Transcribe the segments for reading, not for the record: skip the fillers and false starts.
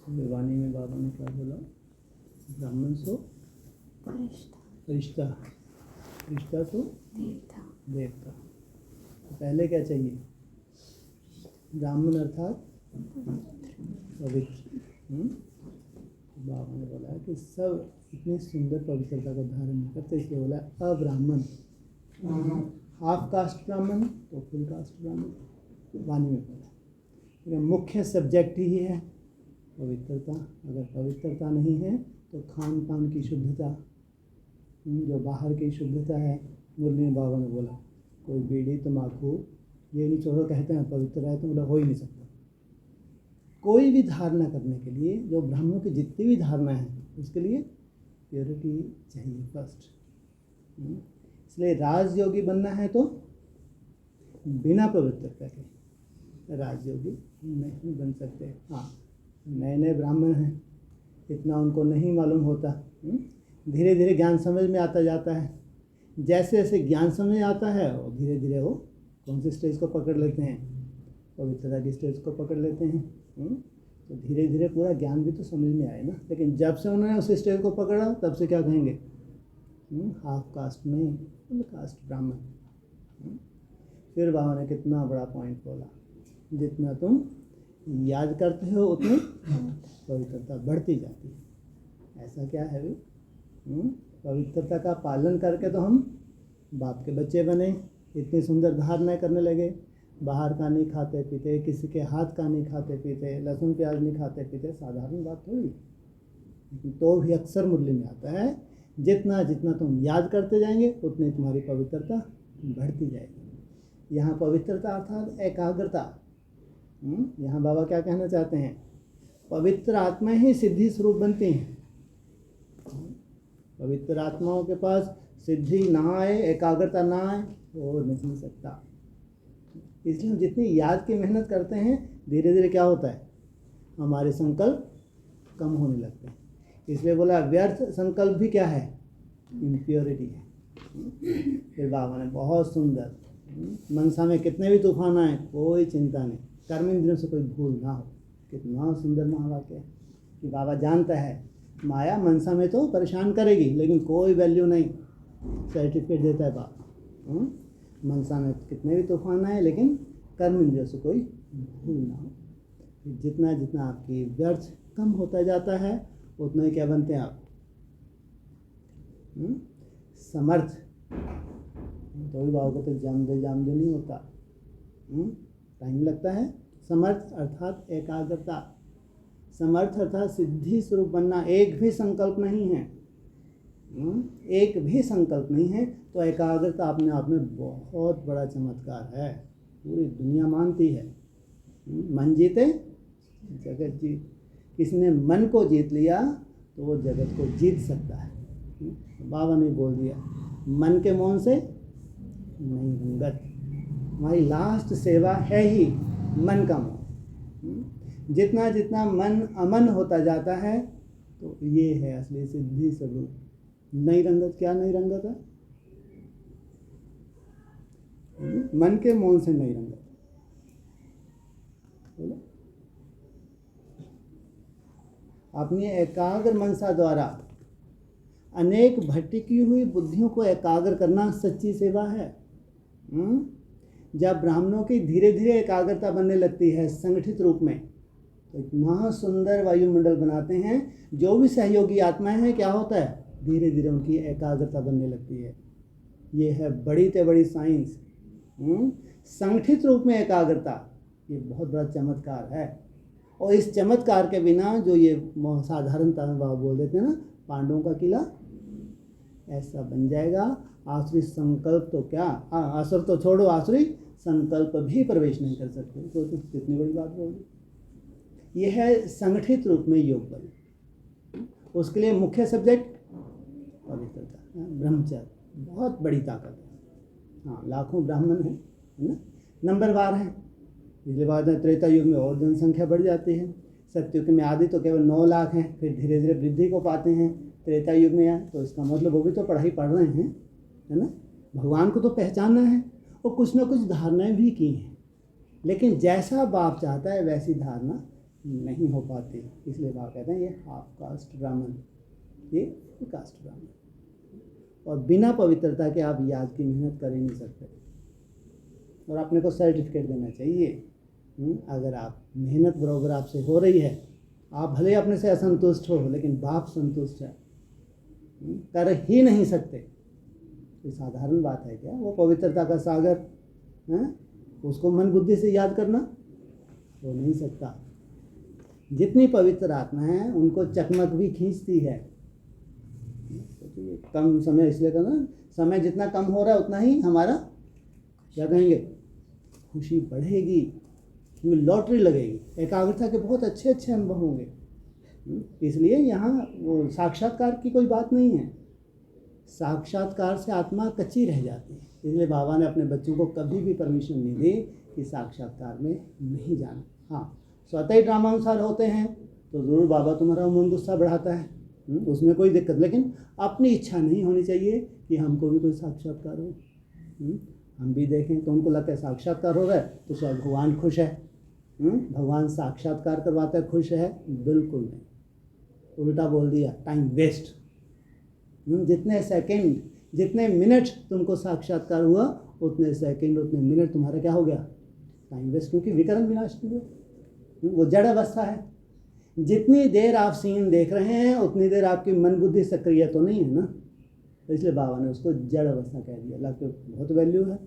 वाणी में बाबा ने क्या बोला? ब्राह्मण सो रिश्ता, रिश्ता तो देवता। तो पहले क्या चाहिए? ब्राह्मण अर्थात पवित्र। बाबा ने बोला कि सब इतनी सुंदर पवित्रता का धारण नहीं करते, इसलिए बोला अब्राह्मण। हाफ कास्ट ब्राह्मण तो फुल कास्ट ब्राह्मण वाणी में बोला। मुख्य सब्जेक्ट ही है पवित्रता। अगर पवित्रता नहीं है तो खान पान की शुद्धता, जो बाहर की शुद्धता है, मुरली में बाबा ने बोला कोई बीड़ी तम्बाकू ये नहीं छोड़ो, कहते हैं पवित्र है, तो बोला हो ही नहीं सकता। कोई भी धारणा करने के लिए, जो ब्राह्मणों की जितनी भी धारणा है, उसके लिए प्योरिटी चाहिए फर्स्ट। इसलिए राजयोगी बनना है तो बिना पवित्रता के राजयोगी नहीं बन सकते। हाँ, नए नए ब्राह्मण हैं, इतना उनको नहीं मालूम होता। धीरे धीरे ज्ञान समझ में आता जाता है। जैसे जैसे ज्ञान समझ आता है और धीरे धीरे वो कौन सी स्टेज को पकड़ लेते हैं? पवित्रता की स्टेज को पकड़ लेते हैं। तो धीरे धीरे पूरा ज्ञान भी तो समझ में आए ना। लेकिन जब से उन्होंने उस स्टेज को पकड़ा, तब से क्या कहेंगे? हाफ कास्ट नहीं, फुल कास्ट ब्राह्मण। फिर बाबा ने कितना बड़ा पॉइंट बोला, जितना तुम याद करते हो उतनी पवित्रता बढ़ती जाती है। ऐसा क्या है भाई? पवित्रता का पालन करके तो हम बाप के बच्चे बने, इतनी सुंदर धारणा करने लगे, बाहर का नहीं खाते पीते, किसी के हाथ का नहीं खाते पीते, लहसुन प्याज नहीं खाते पीते, साधारण बात थोड़ी। लेकिन तो भी अक्सर मुरली में आता है, जितना जितना तुम याद करते जाएंगे उतनी तुम्हारी पवित्रता बढ़ती जाएगी। यहाँ पवित्रता अर्थात एकाग्रता। यहाँ बाबा क्या कहना चाहते हैं? पवित्र आत्मा ही सिद्धि स्वरूप बनती हैं। पवित्र आत्माओं के पास सिद्धि ना आए, एकाग्रता ना आए, हो नहीं सकता। इसलिए हम जितनी याद की मेहनत करते हैं, धीरे धीरे क्या होता है? हमारे संकल्प कम होने लगते हैं। इसलिए बोला व्यर्थ संकल्प भी क्या है? इम्प्योरिटी है। फिर बाबा ने बहुत सुंदर, मनसा में कितने भी तूफान आए कोई चिंता नहीं, कर्मेंद्रियों से कोई भूल ना हो। कितना सुंदर महावाक्य है कि बाबा जानता है माया मनसा में तो परेशान करेगी, लेकिन कोई वैल्यू नहीं, सर्टिफिकेट देता है बाबा। मनसा में कितने भी तूफान आए, लेकिन कर्मेंद्रियों से कोई भूल ना हो। जितना जितना आपकी व्यर्थ कम होता जाता है, उतना ही क्या बनते हैं आप? समर्थ। तो भी बाबा को तो जामदे नहीं होता, टाइम लगता है। समर्थ अर्थात एकाग्रता, समर्थ अर्थात सिद्धि स्वरूप बनना। एक भी संकल्प नहीं है, एक भी संकल्प नहीं है तो एकाग्रता अपने आप में बहुत बड़ा चमत्कार है। पूरी दुनिया मानती है। मन जीते जगत जीत। किसने मन को जीत लिया तो वो जगत को जीत सकता है। बाबा ने बोल दिया मन के मौन से नहीं रंगत। हमारी लास्ट सेवा है ही मन का मौन। जितना जितना मन अमन होता जाता है तो ये है असली सिद्धि स्वरूप। नहीं रंगत। क्या नहीं रंगत है? मन के मौन से नहीं रंगत। बोलो। अपनी एकाग्र मनसा द्वारा अनेक भटकी हुई बुद्धियों को एकाग्र करना सच्ची सेवा है। जब ब्राह्मणों की धीरे धीरे एकाग्रता बनने लगती है संगठित रूप में, तो इतना सुंदर वायुमंडल बनाते हैं। जो भी सहयोगी आत्माएं हैं, क्या होता है? धीरे धीरे उनकी एकाग्रता बनने लगती है। ये है बड़ी से बड़ी साइंस। संगठित रूप में एकाग्रता, ये बहुत बड़ा चमत्कार है। और इस चमत्कार के बिना जो ये साधारणता में बाबा बोल देते हैं ना, पांडवों का किला ऐसा बन जाएगा। आसुरी संकल्प तो क्या, आसुर तो छोड़ो, आसुरी संकल्प भी प्रवेश नहीं कर सकते। तो कितनी बड़ी बात बोल दी। ये है संगठित रूप में योग बल। उसके लिए मुख्य सब्जेक्ट पवित्रता, ब्रह्मचर्य, बहुत बड़ी ताकत है। हाँ, लाखों ब्राह्मण हैं, है ना, नंबरवार हैं। इसलिए बाद में त्रेता युग में और जनसंख्या बढ़ जाती है। सत्युग में आदि तो केवल 9 लाख हैं, फिर धीरे धीरे वृद्धि को पाते हैं। त्रेता युग में आए तो इसका मतलब वो भी तो पढ़ाई पढ़ रहे हैं, है ना। भगवान को तो पहचानना है और कुछ ना कुछ धारणाएं भी की हैं, लेकिन जैसा बाप चाहता है वैसी धारणा नहीं हो पाती, इसलिए बाबा कहते हैं ये हाफ कास्ट ब्राह्मण, ये फुल कास्ट ब्राह्मण। और बिना पवित्रता के आप याद की मेहनत कर ही नहीं सकते, और अपने को सर्टिफिकेट देना चाहिए। अगर आप मेहनत बराबर आपसे हो रही है, आप भले अपने से असंतुष्ट हो, लेकिन बाप संतुष्ट है, कर ही नहीं सकते, कोई साधारण बात है क्या? वो पवित्रता का सागर है, उसको मन बुद्धि से याद करना हो नहीं सकता। जितनी पवित्र आत्मा है उनको चकमक भी खींचती है। कम समय इसलिए करना, समय जितना कम हो रहा है उतना ही हमारा क्या कहेंगे, खुशी बढ़ेगी, लॉटरी लगेगी, एकाग्रता के बहुत अच्छे अच्छे अनुभव होंगे। इसलिए यहाँ वो साक्षात्कार की कोई बात नहीं है, साक्षात्कार से आत्मा कच्ची रह जाती है। इसलिए बाबा ने अपने बच्चों को कभी भी परमिशन नहीं दी कि साक्षात्कार में नहीं जाना। हाँ, स्वतः ही ड्रामानुसार होते हैं तो ज़रूर बाबा तुम्हारा मन गुस्सा बढ़ाता है, उसमें कोई दिक्कत, लेकिन अपनी इच्छा नहीं होनी चाहिए कि हमको भी कोई साक्षात्कार हो। हम भी देखें तो उनको लगता है साक्षात्कार हो रहा है तो शायद भगवान खुश है, भगवान साक्षात्कार करवाता है, खुश है, बिल्कुल नहीं, उल्टा बोल दिया, टाइम वेस्ट। जितने सेकंड, जितने मिनट तुमको साक्षात्कार हुआ, उतने सेकंड, उतने मिनट तुम्हारा क्या हो गया, टाइम वेस्ट, क्योंकि विकरण विनाश नहीं हुआ, वो जड़ अवस्था है। जितनी देर आप सीन देख रहे हैं उतनी देर आपकी मन बुद्धि सक्रिय तो नहीं है ना, तो इसलिए बाबा ने उसको जड़ अवस्था कह दिया। अल्लाह की बहुत वैल्यू है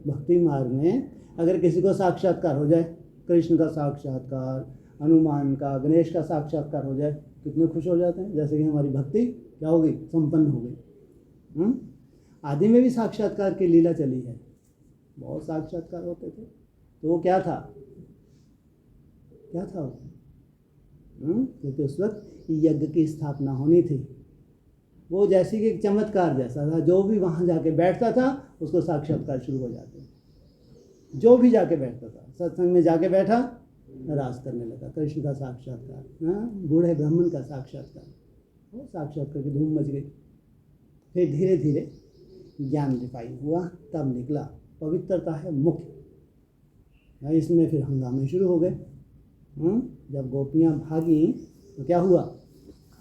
भक्ति मार्ग में। अगर किसी को साक्षात्कार हो जाए, कृष्ण का साक्षात्कार, हनुमान का, गणेश का साक्षात्कार हो जाए, कितने खुश हो जाते हैं, जैसे कि हमारी भक्ति क्या हो गई, संपन्न हो गई। आदि में भी साक्षात्कार की लीला चली है, बहुत साक्षात्कार होते थे, तो वो क्या था, क्या था वो? क्योंकि उस वक्त यज्ञ की स्थापना होनी थी। वो जैसी कि चमत्कार जैसा था, जो भी वहाँ जाके बैठता था उसको साक्षात्कार शुरू हो जाते थे। जो भी जाके बैठता था, सत्संग में जाके बैठा, राज करने लगा, कृष्ण का साक्षात्कार, बूढ़े ब्राह्मण का साक्षात्कार, वो साक्षात्कार की धूम मच गई। फिर धीरे धीरे ज्ञान रिफाइन हुआ, तब निकला पवित्रता है मुख्य। इसमें फिर हंगामे शुरू हो गए। जब गोपियाँ भागी तो क्या हुआ,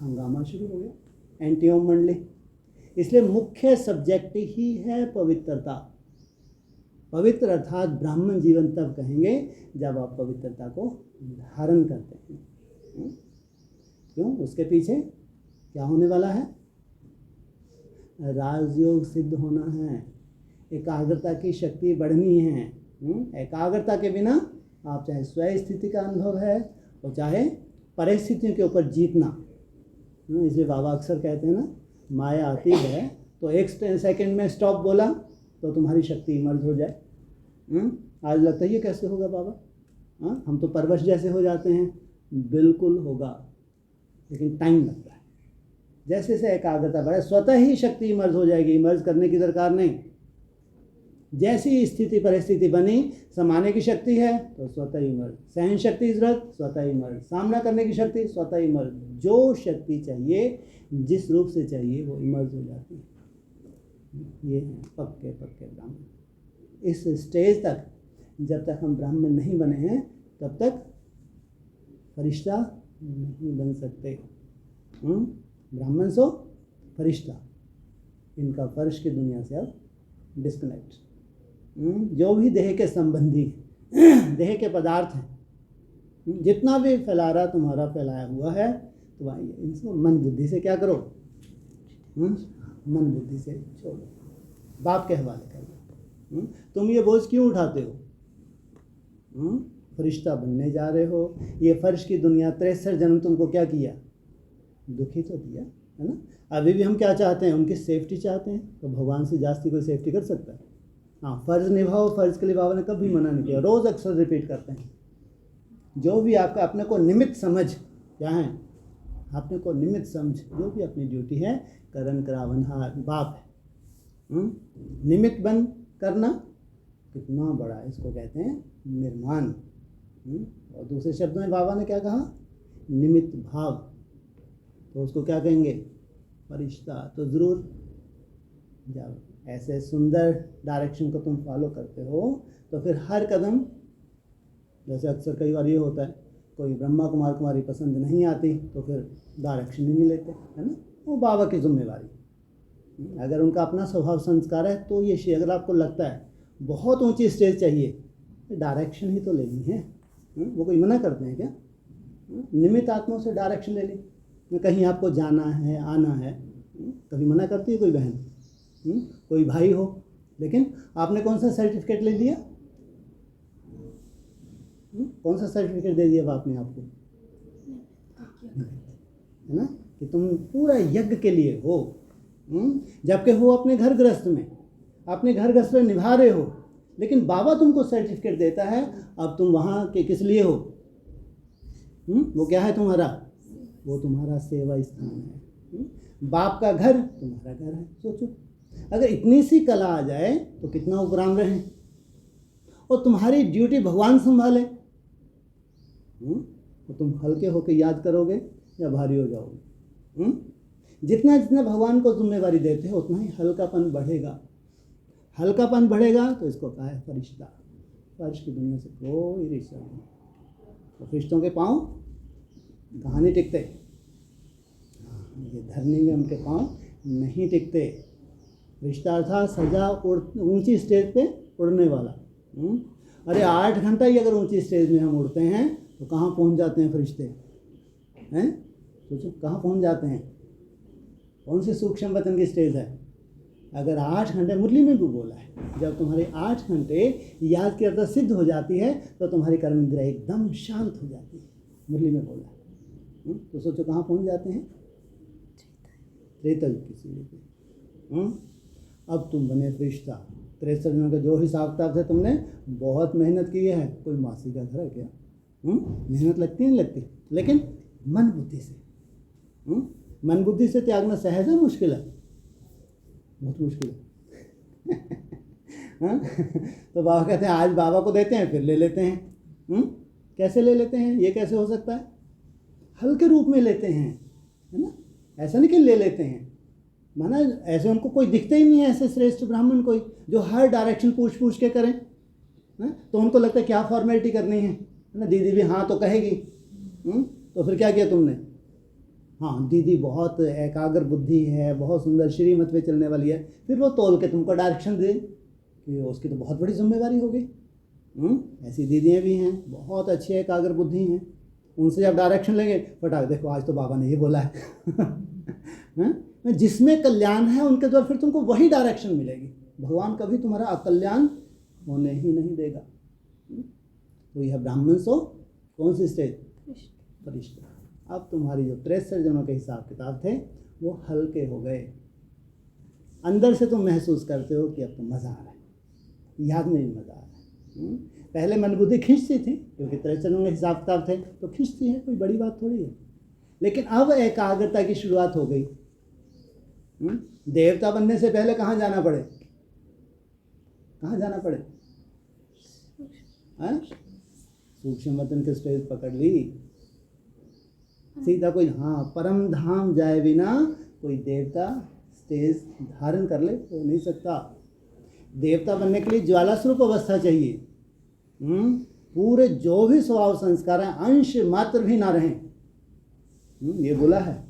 हंगामा शुरू हो गया, एंटियोम मंडली। इसलिए मुख्य सब्जेक्ट ही है पवित्रता। पवित्र अर्थात ब्राह्मण जीवन तब कहेंगे जब आप पवित्रता को धारण करते हैं। क्यों? उसके पीछे क्या होने वाला है, राजयोग सिद्ध होना है, एकाग्रता की शक्ति बढ़नी है। एकाग्रता के बिना आप चाहे स्वयं स्थिति का अनुभव है और चाहे परिस्थितियों के ऊपर जीतना। इसलिए बाबा अक्सर कहते हैं ना, माया आती है तो एक सेकंड में स्टॉप बोला तो तुम्हारी शक्ति इमर्ज हो जाए। आज लगता है ये कैसे होगा बाबा, हम तो परवश जैसे हो जाते हैं। बिल्कुल होगा, लेकिन टाइम लगता है। जैसे जैसे एकाग्रता बढ़े स्वतः ही शक्ति इमर्ज हो जाएगी, इमर्ज करने की दरकार नहीं। जैसी स्थिति परिस्थिति बनी, समाने की शक्ति है तो स्वतः इमर्ज, सहन शक्ति जरूरत स्वतः इमर्ज, सामना करने की शक्ति स्वतः इमर्ज, जो शक्ति चाहिए जिस रूप से चाहिए वो इमर्ज हो जाती है। ये हैं पक्के पक्के ब्राह्मण। इस स्टेज तक जब तक हम ब्राह्मण नहीं बने हैं तब तक फरिश्ता नहीं बन सकते। ब्राह्मण सो फरिश्ता, इनका फर्श की दुनिया से अब डिस्कनेक्ट। जो भी देह के संबंधी देह के पदार्थ हैं, जितना भी फैलारा तुम्हारा फैलाया हुआ है, तो आइए इनको मन बुद्धि से क्या करो, मन बुद्धि से छोड़ो, बाप के हवाले कर दो। तुम ये बोझ क्यों उठाते हो? फरिश्ता बनने जा रहे हो। ये फर्श की दुनिया 63 जन्म तुमको क्या किया, दुखी तो दिया है ना। अभी भी हम क्या चाहते हैं, उनकी सेफ्टी चाहते हैं। तो भगवान से जास्ती कोई सेफ्टी कर सकता है? हाँ, फ़र्ज़ निभाओ, फ़र्ज़ के लिए बाबा ने कभी मना नहीं किया, रोज़ अक्सर रिपीट करते हैं। जो भी आपका अपने को निमित्त समझ, क्या है, अपने को निमित्त समझ, जो भी अपनी ड्यूटी है, करन करावनहार बाप है। निमित्त बन करना कितना बड़ा है, इसको कहते हैं निर्माण। और दूसरे शब्दों में बाबा ने क्या कहा, निमित्त भाव, तो उसको क्या कहेंगे, फरिश्ता। तो ज़रूर जब ऐसे सुंदर डायरेक्शन को तुम फॉलो करते हो तो फिर हर कदम, जैसे अक्सर कई बार ये होता है, कोई ब्रह्मा कुमार कुमारी पसंद नहीं आती तो फिर डायरेक्शन ही नहीं लेते, है ना। वो बाबा की जिम्मेवारी। अगर उनका अपना स्वभाव संस्कार है तो ये अगर आपको लगता है बहुत ऊंची स्टेज चाहिए तो डायरेक्शन ही तो लेनी है। वो कोई मना करते हैं क्या? निमित्त आत्माओं से डायरेक्शन ले ली। कहीं आपको जाना है, आना है, कभी मना करती है कोई बहन, कोई भाई हो? लेकिन आपने कौन सा सर्टिफिकेट ले लिया? कौन सा सर्टिफिकेट दे दिया आपने आपको, है ना, कि तुम पूरा यज्ञ के लिए हो। जबकि हो अपने घर गृहस्थ में, अपने घर गृहस्थ में निभा रहे हो, लेकिन बाबा तुमको सर्टिफिकेट देता है। अब तुम वहाँ के किस लिए हो? वो क्या है तुम्हारा? वो तुम्हारा सेवा स्थान है। बाप का घर तुम्हारा घर है। सोचो, अगर इतनी सी कला आ जाए तो कितना उपराम रहे। और तुम्हारी ड्यूटी भगवान संभाले, तो तुम हल्के होकर याद करोगे या भारी हो जाओगे? जितना जितना भगवान को जिम्मेवारी देते हो उतना ही हल्कापन बढ़ेगा। हल्कापन बढ़ेगा तो इसको कहा है फरिश्ता। फर्श की दुनिया से कोई रिश्ता नहीं। तो फरिश्तों के पाँव कहाँ नहीं टिकते? ये धरनी में उनके पाँव नहीं टिकते। फरिश्ता अर्थात सजा ऊंची स्टेज पे उड़ने वाला। अरे 8 घंटा ही अगर ऊंची स्टेज में हम उड़ते हैं तो कहाँ पहुँच जाते हैं फरिश्ते? हैं? सोचो कहाँ पहुँच जाते हैं? कौन सी सूक्ष्म वतन की स्टेज है? अगर 8 घंटे, मुरली में भी बोला है, जब तुम्हारे 8 घंटे याद की अर्थात सिद्ध हो जाती है तो तुम्हारी कर्म इंद्रिया एकदम शांत हो जाती है। मुरली में बोला है। तो सोचो कहाँ पहुँच जाते हैं? त्रेता युग की सीढ़ी पे। अब तुम बने फरिश्ता। 63 जनों का जो हिसाब किताब से तुमने बहुत मेहनत की है। कोई मासी का घर है क्या? मेहनत लगती नहीं लगती, लेकिन मन बुद्धि से। मन बुद्धि से त्यागना सहज है, मुश्किल है? बहुत मुश्किल है। तो बाबा कहते हैं आज बाबा को देते हैं फिर ले लेते हैं। कैसे ले लेते हैं? ये कैसे हो सकता है? हल्के रूप में लेते हैं, है ना। ऐसा नहीं कि ले लेते हैं, माना ऐसे उनको कोई दिखते ही नहीं है, ऐसे श्रेष्ठ ब्राह्मण कोई जो हर डायरेक्शन पूछ के करें। तो उनको लगता है क्या फॉर्मेलिटी करनी है ना। दीदी भी हाँ तो कहेगी। तो फिर क्या किया तुमने? हाँ, दीदी बहुत एकाग्र बुद्धि है, बहुत सुंदर श्रीमत पे चलने वाली है, फिर वो तोल के तुमको डायरेक्शन दे कि उसकी तो बहुत बड़ी जिम्मेवारी हो गई। ऐसी दीदियाँ भी हैं, बहुत अच्छी एकाग्र बुद्धि हैं। उनसे जब डायरेक्शन लेंगे फटाक देखो आज तो बाबा ने ये बोला है। जिसमें कल्याण है उनके द्वारा फिर तुमको वही डायरेक्शन मिलेगी। भगवान कभी तुम्हारा अकल्याण होने ही नहीं देगा। तो यह ब्राह्मण सो कौन सी स्टेज? फरिश्ता। अब तुम्हारी जो 63 जनों के हिसाब किताब थे वो हल्के हो गए। अंदर से तुम महसूस करते हो कि अब तो मज़ा आ रहा है, याद में भी मज़ा आ रहा है। पहले मन बुद्धि खींचती थी क्योंकि 63 जनों के हिसाब किताब थे तो खींचती है, कोई बड़ी बात थोड़ी है। लेकिन अब एकाग्रता की शुरुआत हो गई। देवता बनने से पहले कहाँ जाना पड़े? कहाँ जाना पड़े? सूक्ष्म वतन के स्टेज पकड़ ली सीधा। कोई हाँ परम धाम जाए बिना कोई देवता स्टेज धारण कर ले तो नहीं सकता। देवता बनने के लिए ज्वाला स्वरूप अवस्था चाहिए। पूरे जो भी स्वभाव संस्कार हैं अंश मात्र भी ना रहें। ये बोला है।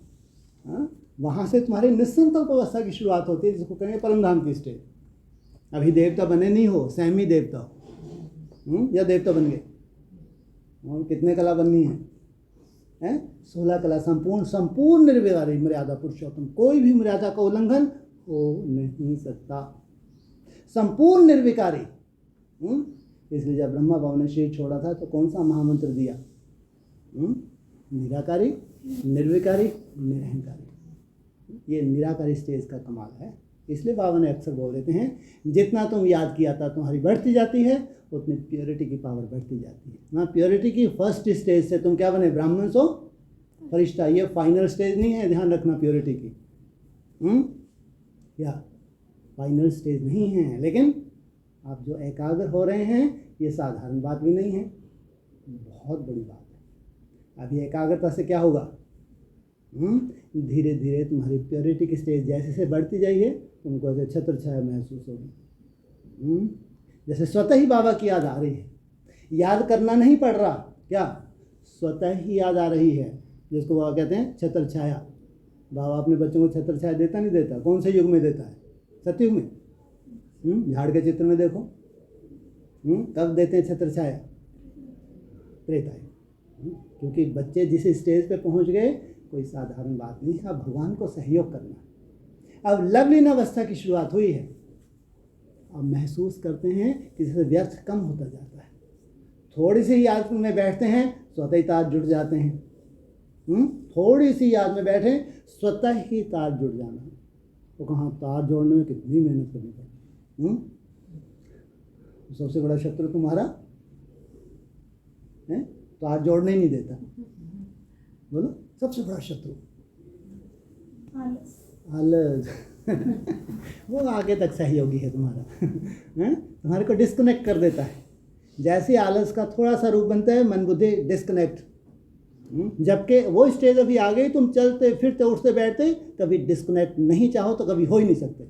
वहाँ से तुम्हारी निसंकल्प अवस्था की शुरुआत होती है, जिसको कहेंगे परम धाम की स्टेज। अभी देवता बने नहीं हो, सहमी देवता हो या देवता बन गए। और कितने कला बननी है? 16 कला संपूर्ण निर्विकारी मर्यादा पुरुषोत्तम। कोई भी मर्यादा का उल्लंघन हो नहीं सकता, संपूर्ण निर्विकारी। इसलिए जब ब्रह्मा बाबा ने शरीर छोड़ा था तो कौन सा महामंत्र दिया? निराकारी, निर्विकारी, निरहंकारी। ये निराकारी स्टेज का कमाल है। इसलिए बाबा ने अक्सर बोल देते हैं जितना तुम याद किया था तुम्हारी बढ़ती जाती है उतनी प्योरिटी की पावर बढ़ती जाती है ना। प्योरिटी की फर्स्ट स्टेज से तुम क्या बने? ब्राह्मण सो फरिश्ता। ये फाइनल स्टेज नहीं है, ध्यान रखना प्योरिटी की। या फाइनल स्टेज नहीं है, लेकिन आप जो एकाग्र हो रहे हैं ये साधारण बात भी नहीं है, बहुत बड़ी बात है। अभी एकाग्रता से क्या होगा? धीरे धीरे तुम्हारी प्योरिटी की स्टेज जैसे से बढ़ती जाइए तुमको ऐसे छत्र छाया महसूस होगी। जैसे स्वतः ही बाबा की याद आ रही है, याद करना नहीं पड़ रहा। क्या? स्वतः ही याद आ रही है, जिसको बाबा कहते हैं छत्र छाया। बाबा अपने बच्चों को छत्र छाया देता नहीं देता? कौन से युग में देता है? सतयुग में। झाड़ के चित्र में देखो, कब देते हैं छत्र छाया? त्रेतायुग। क्योंकि बच्चे जिस स्टेज पे पहुंच गए, कोई साधारण बात नहीं है। अब भगवान को सहयोग करना है। अब लवलीन अवस्था की शुरुआत हुई है। अब महसूस करते हैं कि जैसे व्यर्थ कम होता जाता है। थोड़ी सी याद में बैठते हैं, स्वतः ही तार जुड़ जाते हैं। थोड़ी सी याद में बैठे, स्वतः ही तार जुड़ जाना। तो कहाँ तार जोड़ने में कितनी मेहनत करनी पड़ती। सबसे बड़ा शत्रु तुम्हारा है, तार जोड़ने ही नहीं देता। बोलो, सबसे बड़ा शत्रु आलस। वो आगे तक सहयोगी है तुम्हारा। तुम्हारे को डिस्कनेक्ट कर देता है। जैसे आलस का थोड़ा सा रूप बनता है, मन बुद्धि डिस्कनेक्ट। जबकि वो स्टेज अभी आ गई, तुम चलते फिरते उठते बैठते, कभी डिस्कनेक्ट नहीं चाहो तो कभी हो ही नहीं सकते।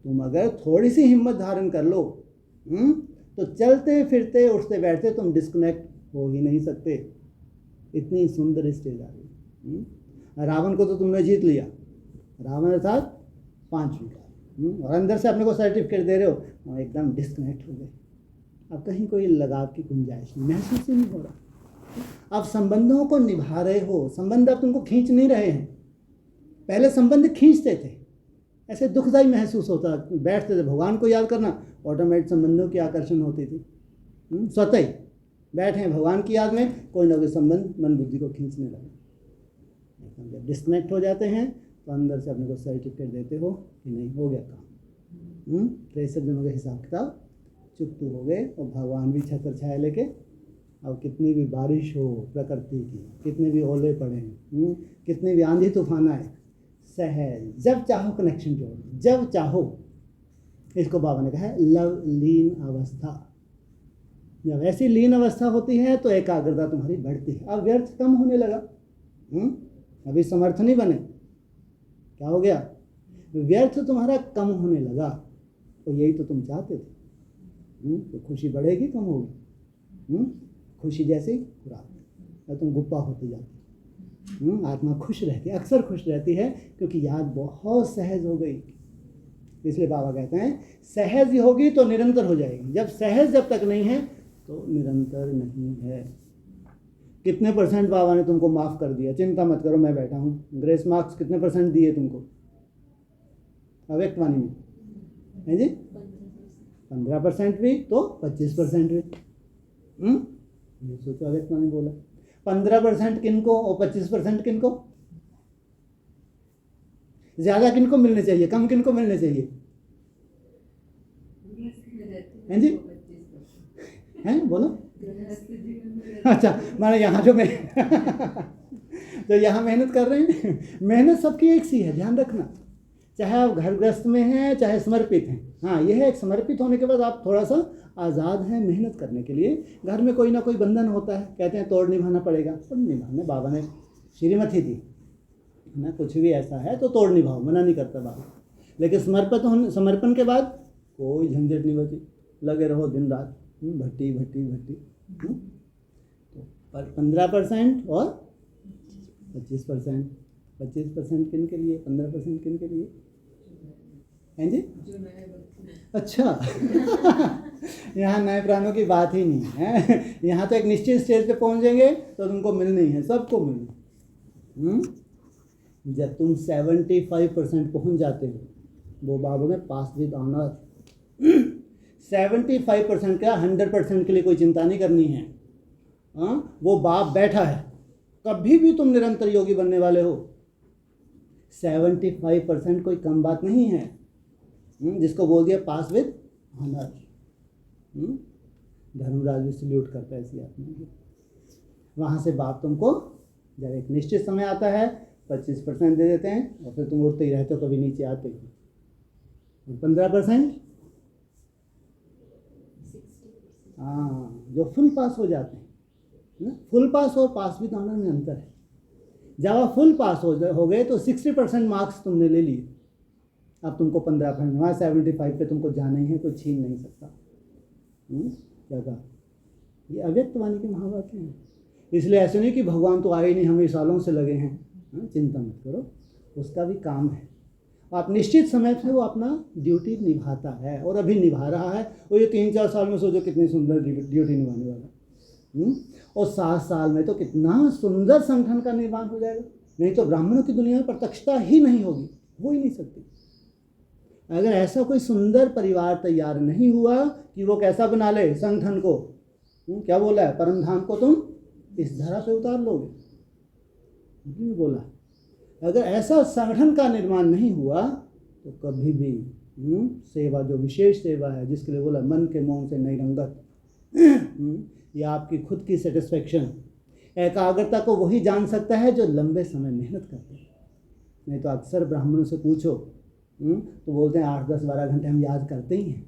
तुम अगर थोड़ी सी हिम्मत धारण कर लो, तो चलते फिरते उठते बैठते तुम डिस्कनेक्ट हो ही नहीं सकते। इतनी सुंदर स्टेज आ गई। रावण को तो तुमने जीत लिया। रावण अर्थात 5 विकार, और अंदर से अपने को सर्टिफिकेट दे रहे हो, एकदम डिस्कनेक्ट हो गए। अब कहीं कोई लगाव की गुंजाइश नहीं, महसूस ही नहीं हो रहा। अब संबंधों को निभा रहे हो, संबंध अब तुमको खींच नहीं रहे हैं। पहले संबंध खींचते थे, ऐसे दुखदायी महसूस होता। बैठते थे, भगवान को याद करना, ऑटोमेटिक संबंधों की आकर्षण होती थी। स्वतः ही बैठे हैं भगवान की याद में, कोई ना कोई संबंध मन बुद्धि को खींचने लगे। जब डिस्कनेक्ट हो जाते हैं तो अंदर से अपने को सर्टिफिकेट देते हो कि नहीं, हो गया काम। 63 दिनों के हिसाब किताब चुप हो गए, और भगवान भी छत्र छाया लेके। अब कितनी भी बारिश हो प्रकृति की, कितने भी ओले पड़े, कितनी भी आंधी तूफान आए, सहज जब चाहो कनेक्शन जोड़ो, जब चाहो। इसको बाबा ने कहा है लव लीन अवस्था। जब ऐसी लीन अवस्था होती है तो एकाग्रता तुम्हारी बढ़ती है। अब व्यर्थ कम होने लगा। अभी समर्थ नहीं बने, क्या हो गया? व्यर्थ तुम्हारा कम होने लगा। तो यही तो तुम चाहते थे। तो खुशी बढ़ेगी कम होगी? खुशी जैसी खुराक, और तुम गुप्पा होती जाती। आत्मा खुश रहती है, अक्सर खुश रहती है, क्योंकि याद बहुत सहज हो गई। इसलिए बाबा कहते हैं सहज होगी तो निरंतर हो जाएगी। जब सहज जब तक नहीं है तो निरंतर नहीं है। कितने % बाबा ने तुमको माफ़ कर दिया? चिंता मत करो, मैं बैठा हूँ। ग्रेस मार्क्स कितने % दिए तुमको अव्यक्त वाणी में? है जी, 15% भी तो 25% भी। ये सोचो, अव्यक्त वाणी बोला 15% किनको और 25% किनको? ज़्यादा किनको मिलने चाहिए, कम किनको मिलने चाहिए? हैं जी, हैं बोलो। अच्छा, माने यहाँ जो मैं तो यहाँ मेहनत कर रहे हैं। मेहनत सबकी एक सी है, ध्यान रखना। चाहे आप घर गृहस्थ में हैं, चाहे समर्पित हैं। हाँ, यह है एक समर्पित होने के बाद आप थोड़ा सा आज़ाद हैं मेहनत करने के लिए। घर में कोई ना कोई बंधन होता है, कहते हैं तोड़ निभाना पड़ेगा, सब निभाने बाबा ने श्रीमत ही दी ना। कुछ भी ऐसा है तो तोड़ निभाओ, मना नहीं करता बाबा। लेकिन समर्पण के बाद कोई झंझट नहीं बची, लगे रहो दिन रात, भट्टी भट्टी भट्टी। तो 15% और 25%। 25% किन के लिए, 15% किन के लिए? हैं जी, अच्छा। यहाँ नए प्राणों की बात ही नहीं है। यहाँ तो एक निश्चित स्टेज पे पहुँचेंगे तो तुमको मिलनी है, सबको मिलनी। जब तुम 75% पहुँच जाते हो, वो बाबू में पास विद ऑनर। 75% का 100% के लिए कोई चिंता नहीं करनी है। वो बाप बैठा है, कभी भी तुम निरंतर योगी बनने वाले हो। 75% कोई कम बात नहीं है, जिसको बोल दिया पास विद ऑनर। धर्मराज भी सल्यूट करता है ऐसी आत्मा को। वहाँ से बाप तुमको जब एक निश्चित समय आता है 25% दे देते हैं, और फिर तुम उठते ही रहते हो, कभी नीचे आते हो। 15% हाँ, जो फुल पास हो जाते हैं ना। फुल पास और पास विद ऑनर में अंतर है। जब आप फुल पास हो गए तो 60% मार्क्स तुमने ले लिए। अब तुमको 15%, वहाँ 75 पे तुमको जाना ही है, कोई छीन नहीं सकता। क्या कहा? ये अव्यक्त वाणी के महावाक्य हैं। इसलिए ऐसे नहीं कि भगवान तो आए नहीं, हमें सालों से लगे हैं। चिंता मत करो, उसका भी काम है। आप निश्चित समय से वो अपना ड्यूटी निभाता है और अभी निभा रहा है। और ये 3-4 साल में सोचो कितनी सुंदर ड्यूटी निभाने वाला। और 7 साल में तो कितना सुंदर संगठन का निर्माण हो जाएगा। नहीं तो ब्राह्मणों की दुनिया में प्रत्यक्षता ही नहीं होगी, हो ही नहीं सकती। अगर ऐसा कोई सुंदर परिवार तैयार नहीं हुआ कि वो कैसा बना ले संगठन को, क्या बोला है, परम धाम को तुम इस धरा पे उतार लोगे, बोला। अगर ऐसा संगठन का निर्माण नहीं हुआ तो कभी भी सेवा, जो विशेष सेवा है, जिसके लिए बोला मन के मोह से नहीं रंगत, या आपकी खुद की सेटिस्फेक्शन, एकाग्रता को वही जान सकता है जो लंबे समय मेहनत करते हैं। नहीं तो अक्सर ब्राह्मणों से पूछो तो बोलते हैं 8, 10, 12 घंटे हम याद करते ही हैं।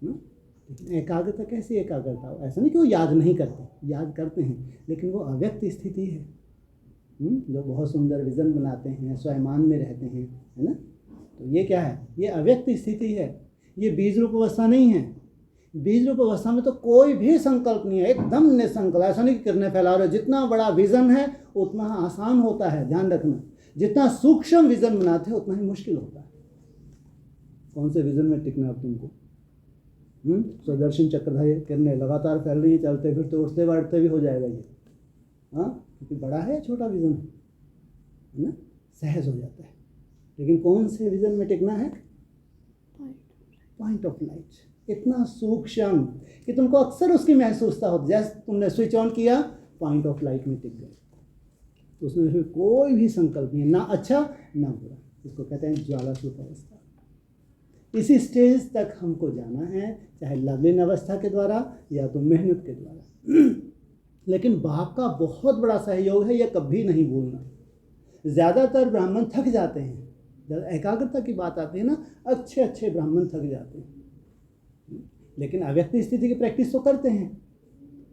लेकिन एकाग्रता कैसी एकाग्रता हो? ऐसा नहीं कि वो याद नहीं करते, याद करते हैं, लेकिन वो अव्यक्त स्थिति है। जो बहुत सुंदर विज़न बनाते हैं, स्वयमान में रहते हैं, है ना। तो ये क्या है? ये अव्यक्त स्थिति है, ये बीज रूप अवस्था नहीं है। बीज रूप अवस्था में तो कोई भी संकल्प नहीं है, एकदम निसंकल्प। ऐसा नहीं कि किरणें फैला रहे। जितना बड़ा विज़न है उतना आसान होता है, ध्यान रखना। जितना सूक्ष्म विज़न बनाते हैं उतना ही मुश्किल होता है। कौन से विज़न में टिकना अब तुमको? सुदर्शन चक्रधारी किरणें लगातार फैल रही है, चलते फिरते उठते बैठते भी हो जाएगा ये। क्योंकि बड़ा है, छोटा विज़न है ना, सहज हो जाता है। लेकिन कौन से विज़न में टिकना है? Point of light. इतना सूक्ष्म कि तुमको अक्सर उसकी महसूसता होती। जैसे तुमने स्विच ऑन किया, पॉइंट ऑफ लाइट में टिक गए, तो उसमें फिर कोई भी संकल्प नहीं है, ना अच्छा ना बुरा। इसको कहते हैं ज्वाला स्वरूप अवस्था। इसी स्टेज तक हमको जाना है, चाहे लवलीन अवस्था के द्वारा या तो मेहनत के द्वारा। लेकिन बाप का बहुत बड़ा सहयोग है, यह कभी नहीं भूलना। ज़्यादातर ब्राह्मण थक जाते हैं, जब एकाग्रता की बात आती है ना, अच्छे अच्छे ब्राह्मण थक जाते हैं। लेकिन अव्यक्त स्थिति की प्रैक्टिस तो करते हैं,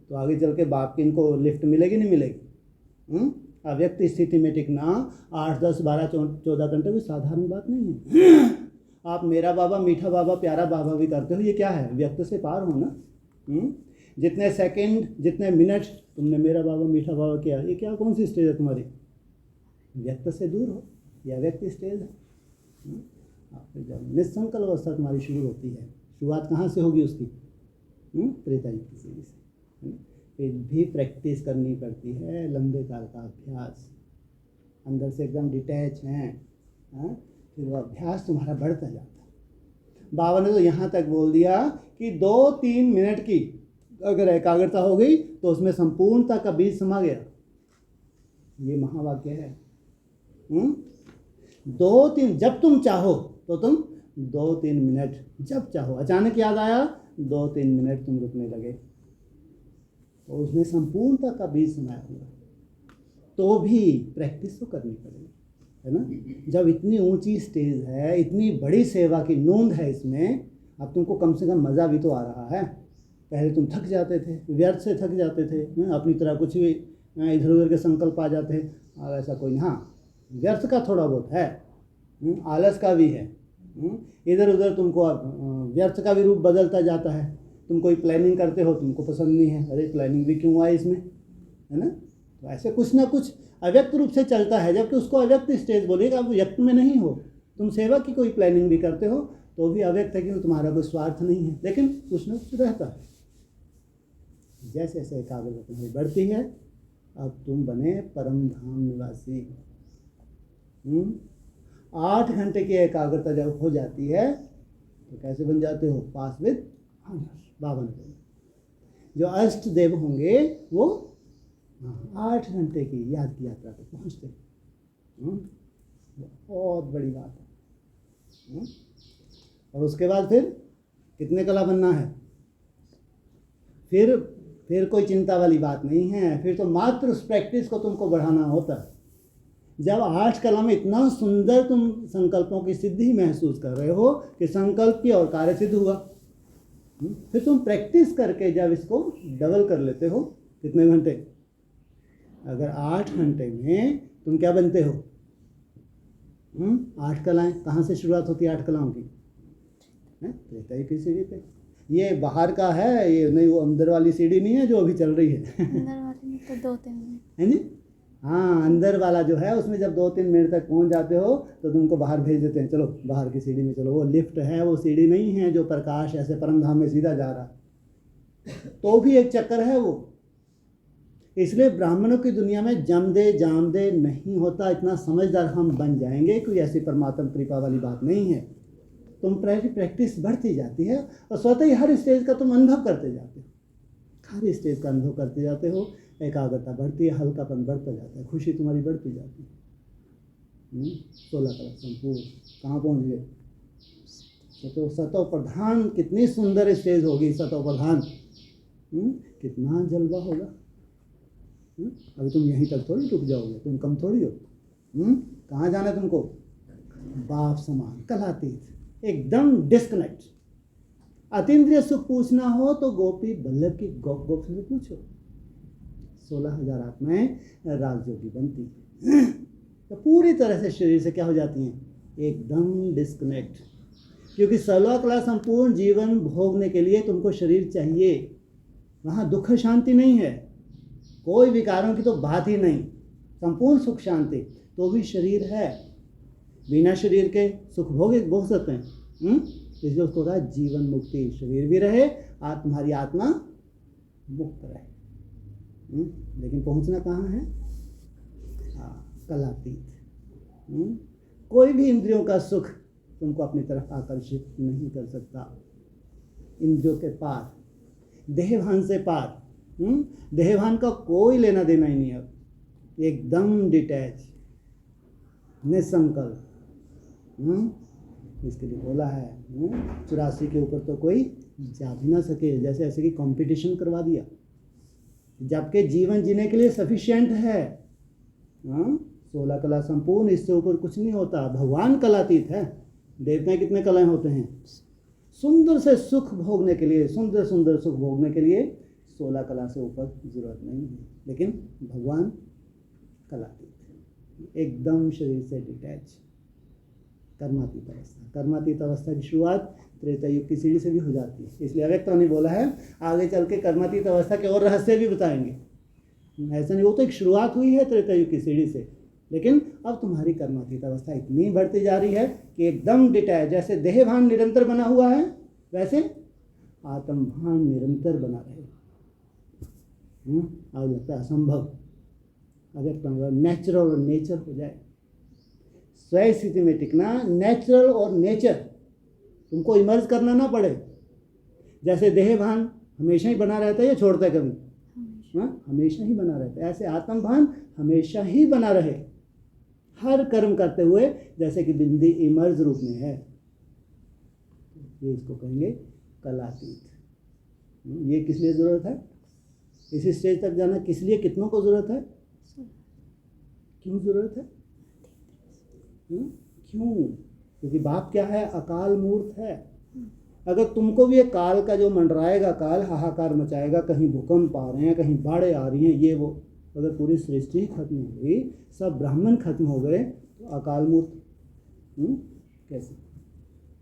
तो आगे चल के बाप की इनको लिफ्ट मिलेगी नहीं मिलेगी। अव्यक्त स्थिति में टिकना 8, 10, 12, 14 घंटे कोई साधारण बात नहीं है। आप मेरा बाबा, मीठा बाबा, प्यारा बाबा भी करते हो, ये क्या है? व्यक्त से पार हो ना। जितने सेकंड, जितने मिनट तुमने मेरा बाबा, मीठा बाबा किया, ये क्या, कौन सी स्टेज है तुम्हारी? व्यक्त से दूर हो, यह व्यक्त स्टेज है। आपको जब निसंकल्प अवस्था तुम्हारी शुरू होती है, शुरुआत कहाँ से होगी उसकी? त्रेता युग की सीढ़ी से। फिर भी प्रैक्टिस करनी पड़ती है, लंबे काल का अभ्यास। अंदर से एकदम डिटैच हैं, फिर वो अभ्यास तुम्हारा बढ़ता जाता है। बाबा ने तो यहाँ तक बोल दिया कि 2-3 मिनट की अगर एकाग्रता हो गई तो उसमें संपूर्णता का बीज समा गया। ये महावाक्य है। 2-3, जब तुम चाहो तो तुम 2-3 मिनट, जब चाहो, अचानक याद आया 2-3 मिनट तुम रुकने लगे, तो उसमें संपूर्णता का बीज समाया हुआ। तो भी प्रैक्टिस तो करनी पड़ेगी, है ना। जब इतनी ऊंची स्टेज है, इतनी बड़ी सेवा की नोंद है इसमें, अब तुमको कम से कम मज़ा भी तो आ रहा है। पहले तुम थक जाते थे, व्यर्थ से थक जाते थे, अपनी तरह कुछ भी इधर उधर के संकल्प आ जाते हैं। अब ऐसा कोई नहीं। हाँ, व्यर्थ का थोड़ा बहुत है, आलस का भी है, इधर उधर तुमको व्यर्थ का भी रूप बदलता जाता है। तुम कोई प्लानिंग करते हो, तुमको पसंद नहीं है, अरे प्लानिंग भी क्यों आई इसमें, है ना। तो ऐसे कुछ ना कुछ अव्यक्त रूप से चलता है, जबकि उसको अव्यक्त स्टेज बोलिएगा। अब व्यक्त में नहीं हो, तुम सेवा की कोई प्लानिंग भी करते हो तो भी अव्यक्त है, कि तुम्हारा कोई स्वार्थ नहीं है, लेकिन कुछ ना कुछ रहता है। जैसे जैसे एकाग्रता तुम्हारी बढ़ती है, अब तुम बने परम धाम निवासी। 8 घंटे की एकाग्रता जब हो जाती है तो कैसे बन जाते हो? पास विद बाबा ने बोला, जो अष्ट देव होंगे वो 8 घंटे की याद की यात्रा तक पहुँचते हैं। बहुत बड़ी बात है। और उसके बाद फिर कितने कला बनना है? फिर कोई चिंता वाली बात नहीं है। फिर तो मात्र उस प्रैक्टिस को तुमको बढ़ाना होता है। जब 8 कला में इतना सुंदर तुम संकल्पों की सिद्धि महसूस कर रहे हो कि संकल्प की और कार्य सिद्ध हुआ, फिर तुम प्रैक्टिस करके जब इसको डबल कर लेते हो, कितने घंटे? अगर 8 घंटे में तुम क्या बनते हो? 8 कलाएं। कहाँ से शुरुआत होती है 8 कलाओं की? त्रेता युग की सीढ़ी पे। ये बाहर का है, ये नहीं, वो अंदर वाली सीढ़ी नहीं है जो अभी चल रही है। तो 2-3 मिनट। है जी। हाँ, अंदर वाला जो है उसमें जब 2-3 मिनट तक पहुंच जाते हो तो तुमको बाहर भेज देते हैं, चलो बाहर की सीढ़ी में चलो। वो लिफ्ट है, वो सीढ़ी नहीं है जो प्रकाश ऐसे परम धाम में सीधा जा रहा, तो भी एक चक्कर है वो। इसलिए ब्राह्मणों की दुनिया में जम दे जाम दे नहीं होता। इतना समझदार हम बन जाएंगे, कोई ऐसी परमात्मा कृपा वाली बात नहीं है। तुम प्रैक्टिस बढ़ती जाती है और स्वतः ही हर स्टेज का तुम अनुभव करते जाते हो, हर स्टेज का अनुभव करते जाते हो। एकाग्रता बढ़ती है, हल्कापन बढ़ता जाता है, खुशी तुम्हारी बढ़ती जाती है। 16 कला संपूर्ण कहाँ पहुँच गए? सतो प्रधान, कितनी सुंदर स्टेज होगी सतो प्रधान। कितना जलवा होगा। अभी तुम यहीं तक थोड़ी रुक जाओगे, तुम कम थोड़ी हो। कहाँ जाना है तुमको? बाप समान कलातीत, एकदम डिस्कनेक्ट। अतीन्द्रिय सुख पूछना हो तो गोपी बल्लभ की गोप से पूछो। 16,000 आत्माएं राजयोगी बनती हैं तो पूरी तरह से शरीर से क्या हो जाती हैं? एकदम डिस्कनेक्ट। क्योंकि 16 कला संपूर्ण जीवन भोगने के लिए तुमको शरीर चाहिए। वहाँ दुख शांति नहीं है, कोई विकारों की तो बात ही नहीं, संपूर्ण सुख शांति, तो भी शरीर है। बिना शरीर के सुख भोग सकते हैं। इसलिए उसको कहा जीवन मुक्ति, शरीर भी रहे, तुम्हारी आत्मा मुक्त रहे। लेकिन पहुंचना कहाँ है? कलातीत। कोई भी इंद्रियों का सुख तुमको अपनी तरफ आकर्षित नहीं कर सकता। इंद्रियों के पार, देहभान से पार। देहभान का कोई लेना देना ही नहीं है, एकदम डिटैच, निसंकल्प। इसके लिए बोला है 84 के ऊपर तो कोई जा भी ना सके, जैसे ऐसे कि कंपटीशन करवा दिया, जबकि जीवन जीने के लिए सफिशिएंट है। 16 कला संपूर्ण, इससे ऊपर कुछ नहीं होता। भगवान कलातीत है। देवताएं कितने कलाएं होते हैं? सुंदर से सुख भोगने के लिए, सुंदर सुंदर सुख भोगने के लिए 16 कला से ऊपर जरूरत नहीं है। लेकिन भगवान कलातीत, एकदम शरीर से डिटैच, कर्मातीत अवस्था। कर्मातीत अवस्था की शुरुआत त्रेता युग की सीढ़ी से भी हो जाती है। इसलिए अव्यक्त ने बोला है आगे चल के कर्मातीत अवस्था के और रहस्य भी बताएंगे। ऐसा नहीं, वो तो एक शुरुआत हुई है त्रेता युग की सीढ़ी से, लेकिन अब तुम्हारी कर्मातीत अवस्था इतनी बढ़ती जा रही है कि एकदम डिटैच, जैसे देहभान निरंतर बना हुआ है वैसे आत्मभान निरंतर बना रहे। अब लगता है असंभव, अगर नेचुरल और नेचर हो जाए, स्वयं स्थिति में टिकना, नेचुरल और नेचर, तुमको इमर्ज करना ना पड़े। जैसे देहभान हमेशा ही बना रहता है या छोड़ता है कभी? हमेशा ही बना रहता है। ऐसे आत्मभान हमेशा ही बना रहे, हर कर्म करते हुए, जैसे कि बिंदी इमर्ज रूप में है। ये इसको कहेंगे कलातीत। ये किस लिए ज़रूरत है? इसी स्टेज तक जाना किस लिए, कितनों को ज़रूरत है? क्यों ज़रूरत है? क्यों? क्योंकि बाप क्या है? अकाल मूर्त है। अगर तुमको भी एक काल का जो मंडराएगा, काल हाहाकार मचाएगा, कहीं भूकंप आ रहे हैं, कहीं बाढ़ें आ रही हैं, ये वो, अगर पूरी सृष्टि खत्म हो गई, सब ब्राह्मण खत्म हो गए, तो अकाल मूर्त कैसे?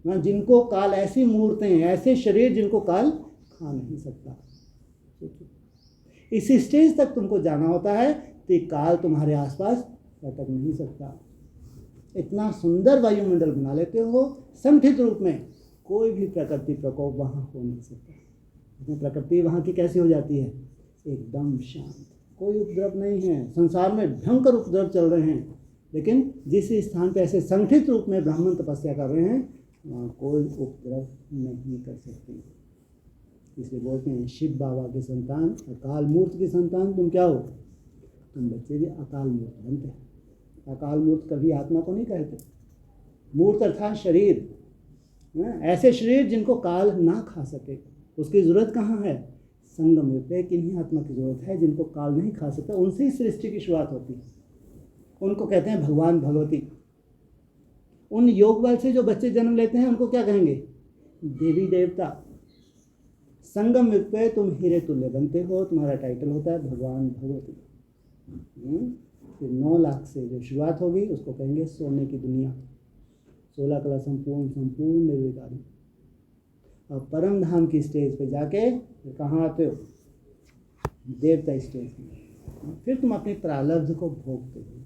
जिनको काल, ऐसी मूर्तें, ऐसे शरीर जिनको काल खा नहीं सकता। इस स्टेज तक तुमको जाना होता है तो काल तुम्हारे आसपास भटक नहीं सकता। इतना सुंदर वायुमंडल बना लेते हो संगठित रूप में, कोई भी प्रकृति प्रकोप वहाँ हो नहीं सकता। प्रकृति वहाँ की कैसी हो जाती है? एकदम शांत, कोई उपद्रव नहीं है। संसार में भयंकर उपद्रव चल रहे हैं, लेकिन जिस स्थान पे ऐसे संगठित रूप में ब्राह्मण तपस्या कर रहे हैं, वहाँ कोई उपद्रव नहीं कर सकते। इसलिए बोलते हैं शिव बाबा की संतान, अकाल मूर्त की संतान तुम क्या हो? तुम बच्चे भी अकाल मूर्त बनते हैं। अकाल मूर्त कभी आत्मा को नहीं कहते। मूर्त अर्थात शरीर, ऐसे शरीर जिनको काल ना खा सके। उसकी ज़रूरत कहाँ है? संगम युग पे किन्हीं आत्मा की ज़रूरत है जिनको काल नहीं खा सकता। उनसे ही सृष्टि की शुरुआत होती है। उनको कहते हैं भगवान भगवती। उन योग बल से जो बच्चे जन्म लेते हैं उनको क्या कहेंगे? देवी देवता। संगम युग पे तुम हीरे तुल्य बनते हो, तुम्हारा टाइटल होता है भगवान भगवती। फिर 9 लाख से जो शुरुआत होगी उसको कहेंगे सोने की दुनिया। 16 कला संपूर्ण निर्विकारी। और परम धाम की स्टेज पे जाके कहाँ आते हो? देवता स्टेज में। फिर तुम अपने प्रारब्ध को भोगते हो।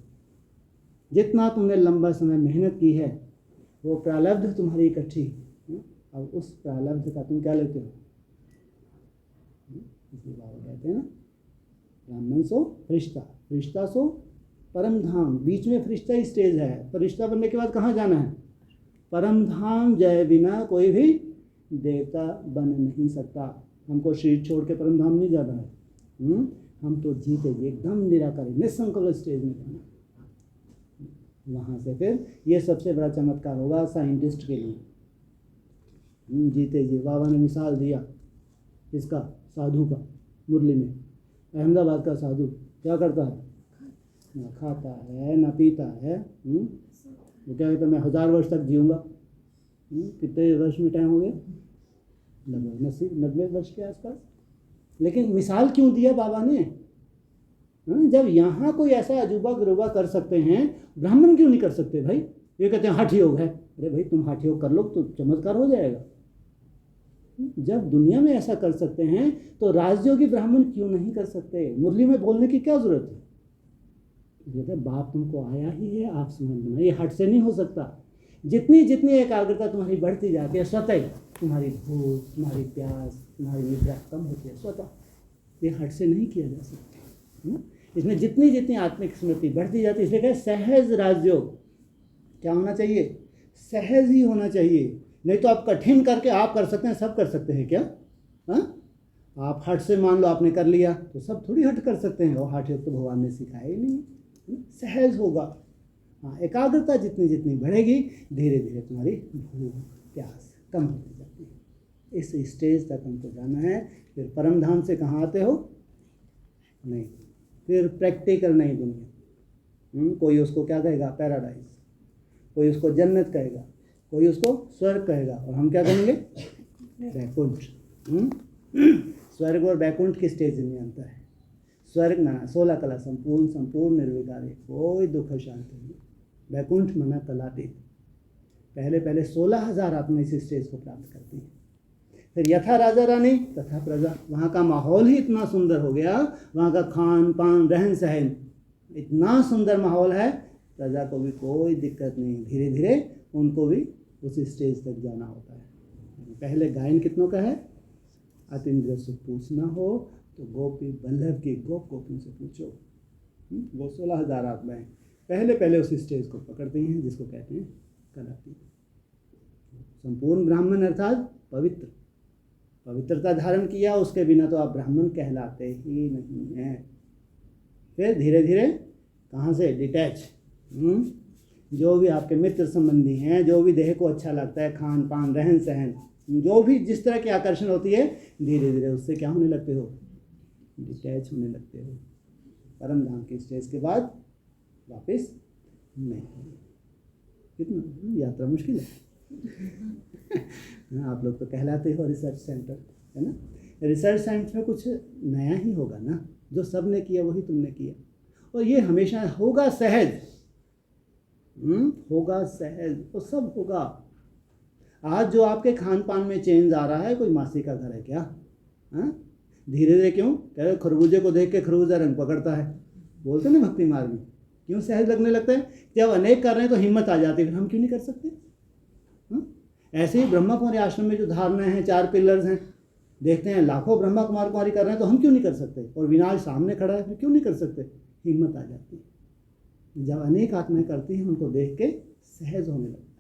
जितना तुमने लंबा समय मेहनत की है वो प्रारब्ध तुम्हारी इकट्ठी, अब उस प्रारब्ध का तुम क्या लेते हो? इसलिए बाबा कहते हैं ना, ब्राह्मण सो फरिश्ता, फरिश्ता सो परम धाम। बीच में फरिश्ता ही स्टेज है। फरिश्ता बनने के बाद कहाँ जाना है? परम धाम। जय बिना कोई भी देवता बन नहीं सकता। हमको शरीर छोड़ के परम धाम नहीं जाना है। हम तो जीते जी एकदम निराकारी निसंकल्प स्टेज में जाना। वहाँ से फिर ये सबसे बड़ा चमत्कार होगा साइंटिस्ट के लिए। जीते जी बाबा ने मिसाल दिया इसका, साधु का, मुरली में। अहमदाबाद का साधु क्या करता है? ना खाता है ना पीता है। वो क्या कहता है, मैं 1000 वर्ष तक जीऊँगा। कितने वर्ष में टाइम हो गया? लगभग 90 वर्ष के आसपास। लेकिन मिसाल क्यों दिया बाबा ने? जब यहाँ कोई ऐसा अजूबा गरूबा कर सकते हैं, ब्राह्मण क्यों नहीं कर सकते भाई? ये कहते हैं हठ योग है। अरे भाई तुम हठ योग कर लो तो चमत्कार हो जाएगा। जब दुनिया में ऐसा कर सकते हैं तो राजयोगी ब्राह्मण क्यों नहीं कर सकते? मुरली में बोलने की क्या जरूरत है? कहते बाप तुमको आया ही है, आप समझना, ये हट से नहीं हो सकता। जितनी जितनी एकाग्रता तुम्हारी बढ़ती जाती है, स्वतः तुम्हारी भूख, तुम्हारी प्यास, तुम्हारी निद्रा कम होती है स्वतः। ये हट से नहीं किया जा सकता। इसमें जितनी जितनी आत्मिक स्मृति बढ़ती जाती है, इसलिए कहे सहज राजयोग। क्या होना चाहिए? सहज ही होना चाहिए। नहीं तो आप कठिन करके आप कर सकते हैं, सब कर सकते हैं क्या? आप हट से मान लो आपने कर लिया तो सब थोड़ी हट कर सकते हैं। और हठ योग तो भगवान ने सिखाया ही नहीं। सहज होगा। हाँ, एकाग्रता जितनी जितनी बढ़ेगी धीरे धीरे तुम्हारी भूख प्यास कम होती जाती है। इस स्टेज तक हमको जाना है। फिर परम धाम से कहाँ आते हो? नहीं, फिर प्रैक्टिकल नहीं दुनिया। कोई उसको क्या कहेगा? पैराडाइज। कोई उसको जन्नत कहेगा, कोई उसको स्वर्ग कहेगा, और हम क्या कहेंगे? बैकुंठ। स्वर्ग और बैकुंठ की स्टेज में अंतर है। स्वर्ग माना 16 कला संपूर्ण, संपूर्ण निर्विकार, कोई दुख शांति नहीं। बैकुंठ माना कलातीत। पहले पहले 16,000 आत्मा इस स्टेज को प्राप्त करती है। फिर यथा राजा रानी तथा प्रजा। वहाँ का माहौल ही इतना सुंदर हो गया, वहाँ का खान पान रहन सहन इतना सुंदर माहौल है, प्रजा को भी कोई दिक्कत नहीं। धीरे धीरे उनको भी उसी स्टेज तक जाना होता है। पहले गायन कितनों का है? अतीन्द्र से पूछना हो तो गोपी बल्लभ की गोप गोपियों से पूछो। वो 16,000 आत्माएं पहले पहले उसी स्टेज को पकड़ती हैं, जिसको कहते हैं कलातीत। संपूर्ण ब्राह्मण अर्थात पवित्र, पवित्रता धारण किया, उसके बिना तो आप ब्राह्मण कहलाते ही नहीं हैं। फिर धीरे धीरे कहाँ से? डिटैच। जो भी आपके मित्र संबंधी हैं, जो भी देह को अच्छा लगता है, खान पान रहन सहन, जो भी जिस तरह की आकर्षण होती है, धीरे धीरे उससे क्या होने लगते हो? डिटैच होने लगते हो। परम धाम की स्टेज के बाद वापस नहीं। कितना यात्रा मुश्किल है। आप लोग तो कहलाते हो रिसर्च सेंटर, है ना? रिसर्च सेंटर में कुछ नया ही होगा ना, जो सब ने किया वही तुमने किया। और ये हमेशा होगा सहज। होगा सहज तो सब होगा। आज जो आपके खान पान में चेंज आ रहा है, कोई मासी का घर है क्या? धीरे धीरे क्यों? कह खरबूजे को देख के खरबूजा रंग पकड़ता है, बोलते ना भक्ति मार्ग में। क्यों सहज लगने लगता है? जब अनेक कर रहे हैं तो हिम्मत आ जाती है, फिर हम क्यों नहीं कर सकते? ऐसे ही ब्रह्मा कुमारी आश्रम में जो धारणाएं हैं, 4 पिलर्स हैं, देखते हैं लाखों ब्रह्मा कुमार कुमारी कर रहे हैं तो हम क्यों नहीं कर सकते? और विनाश सामने खड़ा है, फिर क्यों नहीं कर सकते? हिम्मत आ जाती है। जब अनेक आत्माएं करती हैं, उनको देख के सहज होने लगता है।